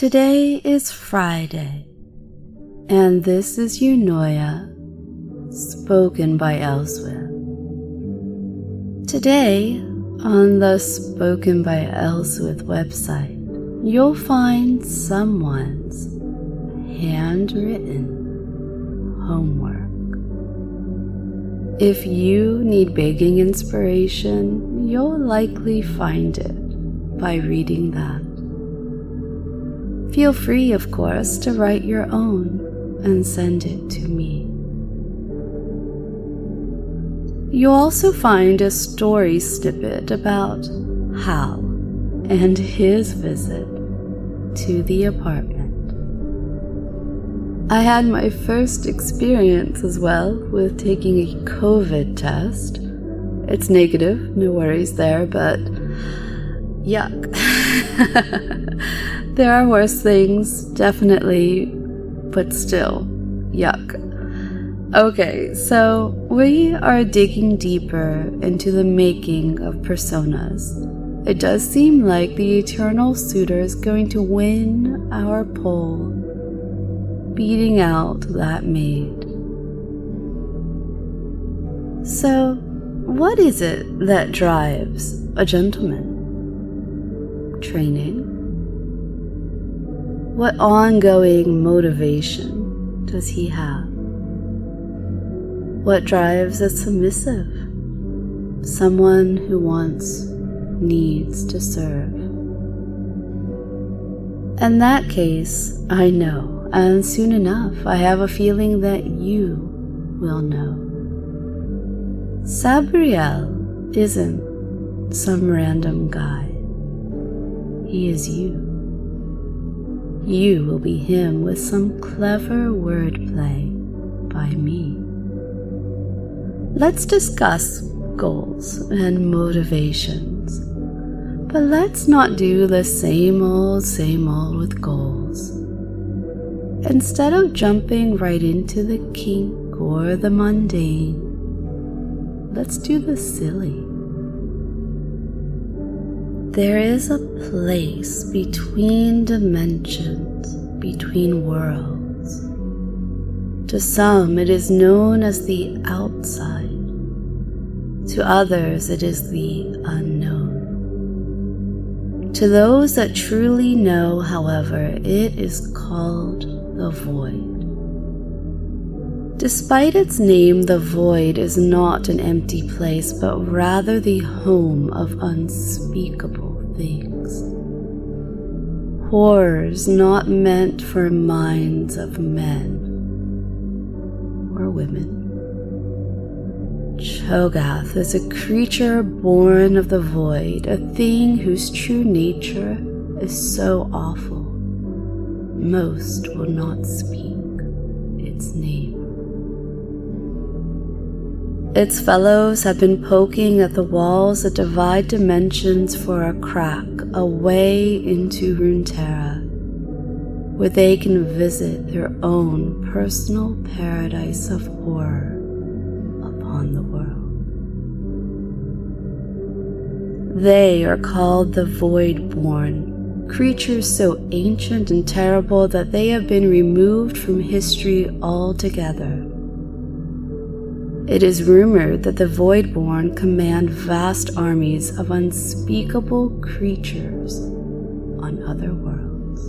Today is Friday, and this is Eunoia, spoken by Elswyth. Today, on the Spoken by Elswyth website, you'll find someone's handwritten homework. If you need begging inspiration, you'll likely find it by reading that. Feel free, of course, to write your own and send it to me. You'll also find a story snippet about Hal and his visit to the apartment. I had my first experience as well with taking a COVID test. It's negative, no worries there, but yuck. There are worse things, definitely, but still, yuck. Okay, so we are digging deeper into the making of personas. It does seem like the eternal suitor is going to win our poll, beating out that maid. So, what is it that drives a gentleman? Training? What ongoing motivation does he have? What drives a submissive? Someone who needs to serve. In that case, I know, and soon enough, I have a feeling that you will know. Sabriel isn't some random guy. He is you. You will be him with some clever wordplay by me. Let's discuss goals and motivations, but let's not do the same old with goals. Instead of jumping right into the kink or the mundane, let's do the silly. There is a place between dimensions, between worlds. To some, it is known as the outside. To others, it is the unknown. To those that truly know, however, it is called the void. Despite its name, the void is not an empty place, but rather the home of unspeakable things. Horrors not meant for minds of men or women. Cho'gath is a creature born of the void, a thing whose true nature is so awful, most will not speak its name. Its fellows have been poking at the walls that divide dimensions for a crack, a way into Runeterra, where they can visit their own personal paradise of horror upon the world. They are called the Voidborn, creatures so ancient and terrible that they have been removed from history altogether. It is rumored that the Voidborn command vast armies of unspeakable creatures on other worlds.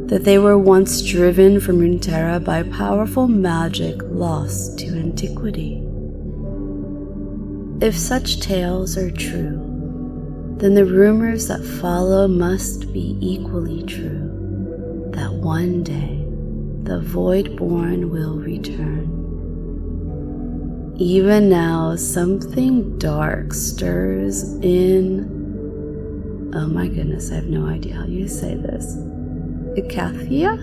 That they were once driven from Runeterra by powerful magic lost to antiquity. If such tales are true, then the rumors that follow must be equally true, that one day the Voidborn will return. Even now, something dark stirs in... Oh my goodness, I have no idea how you say this. Icathia?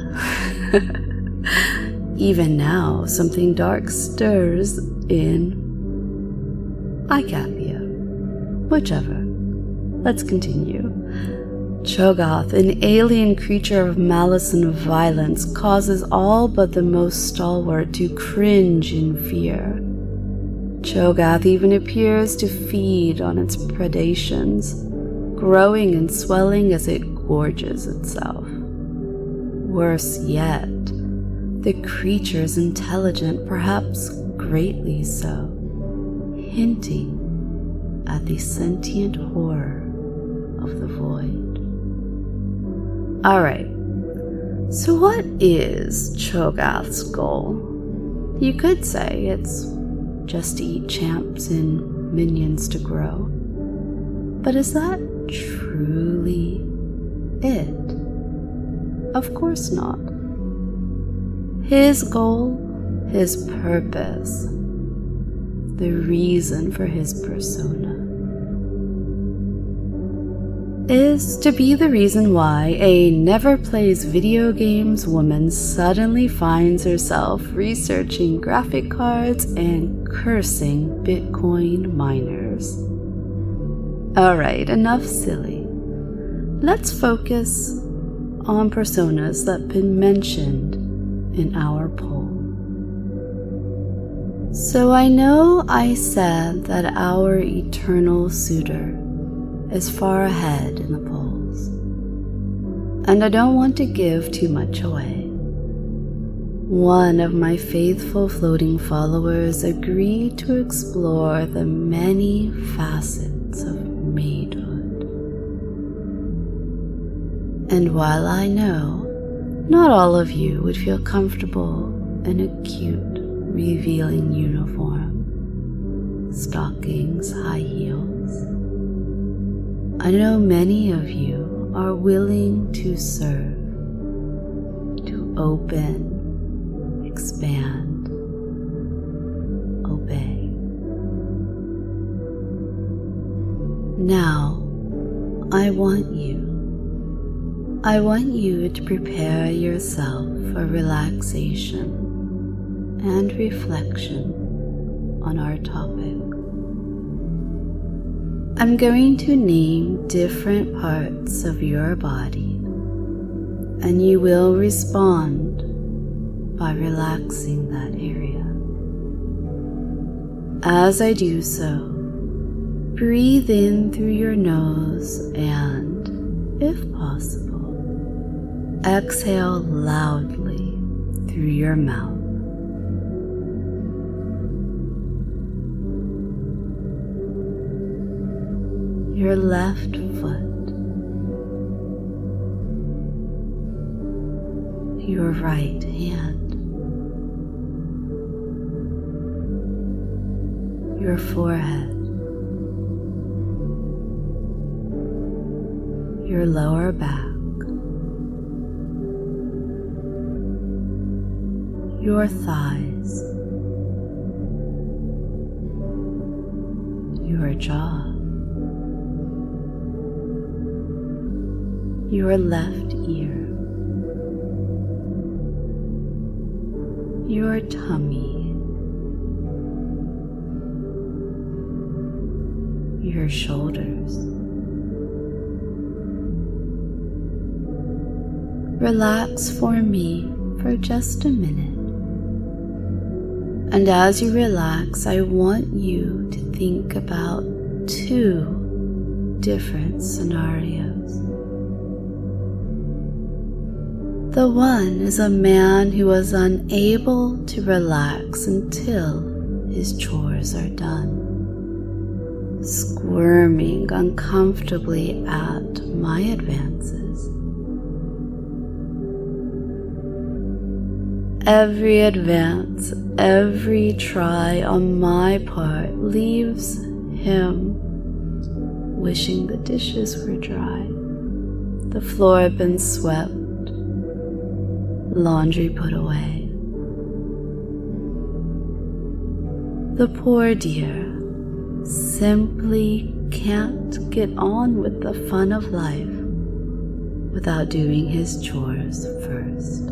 Even now, something dark stirs in... Icathia. Whichever. Let's continue. Cho'gath, an alien creature of malice and violence, causes all but the most stalwart to cringe in fear. Cho'gath even appears to feed on its predations, growing and swelling as it gorges itself. Worse yet, the creature's intelligent, perhaps greatly so, hinting at the sentient horror of the void. Alright, so what is Cho'Gath's goal? You could say it's just to eat champs and minions to grow. But is that truly it? Of course not. His goal, his purpose, the reason for his persona, is to be the reason why a never-plays-video-games woman suddenly finds herself researching graphic cards and cursing Bitcoin miners. Alright, enough silly. Let's focus on personas that have been mentioned in our poll. So I know I said that our eternal suitor is far ahead in the polls, and I don't want to give too much away. One of my faithful floating followers agreed to explore the many facets of maidhood. And while I know not all of you would feel comfortable in a cute, revealing uniform, stockings, high heels, I know many of you are willing to serve, to open, expand, obey. Now, I want you to prepare yourself for relaxation and reflection on our topic. I'm going to name different parts of your body, and you will respond by relaxing that area. As I do so, breathe in through your nose and, if possible, exhale loudly through your mouth. Your left foot, your right hand, your forehead, your lower back, your thighs, your jaw, your left ear, your tummy, your shoulders. Relax for me for just a minute. And as you relax, I want you to think about two different scenarios. The one is a man who was unable to relax until his chores are done, squirming uncomfortably at my advances. Every advance, every try on my part leaves him wishing the dishes were dry, the floor had been swept, laundry put away. The poor dear simply can't get on with the fun of life without doing his chores first.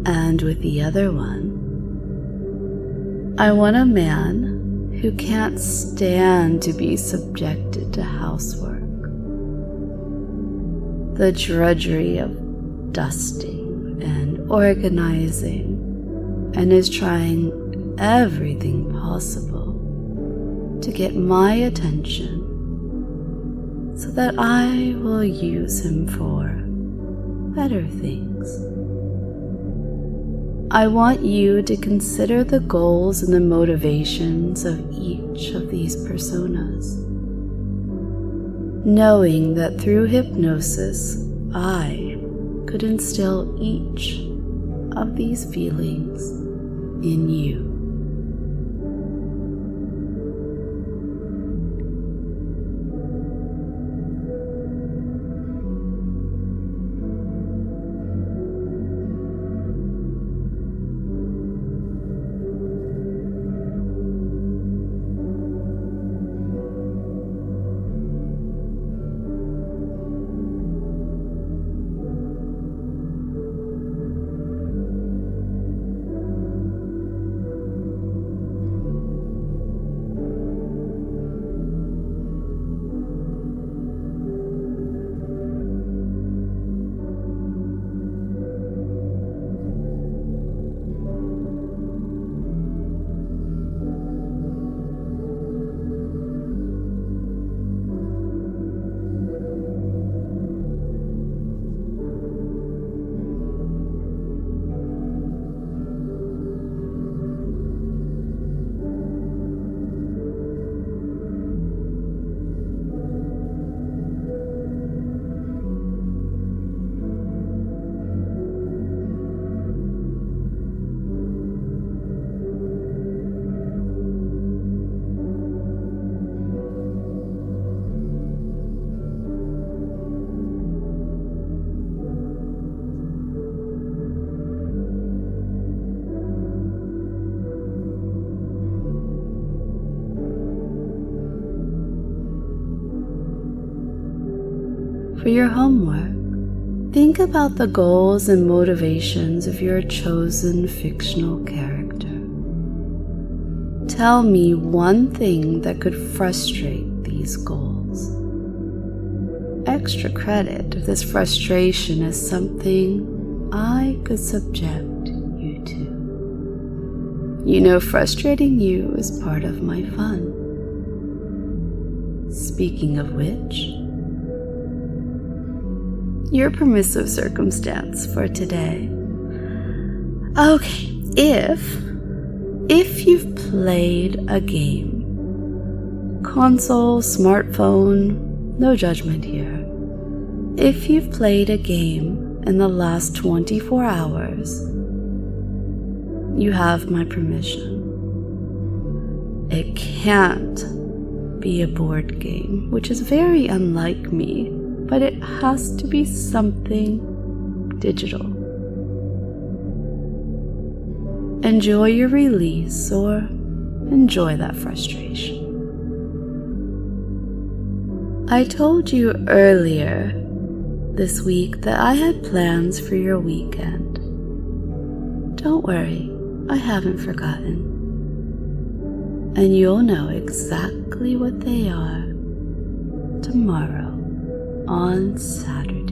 And with the other one, I want a man who can't stand to be subjected to housework, the drudgery of dusting and organizing, and is trying everything possible to get my attention so that I will use him for better things. I want you to consider the goals and the motivations of each of these personas, knowing that through hypnosis, I could instill each of these feelings in you. For your homework, think about the goals and motivations of your chosen fictional character. Tell me one thing that could frustrate these goals. Extra credit if this frustration is something I could subject you to. You know, frustrating you is part of my fun. Speaking of which, your permissive circumstance for today. Okay, if you've played a game, console, smartphone, no judgment here. If you've played a game in the last 24 hours, you have my permission. It can't be a board game, which is very unlike me, but it has to be something digital. Enjoy your release or enjoy that frustration. I told you earlier this week that I had plans for your weekend. Don't worry, I haven't forgotten. And you'll know exactly what they are tomorrow on Saturday.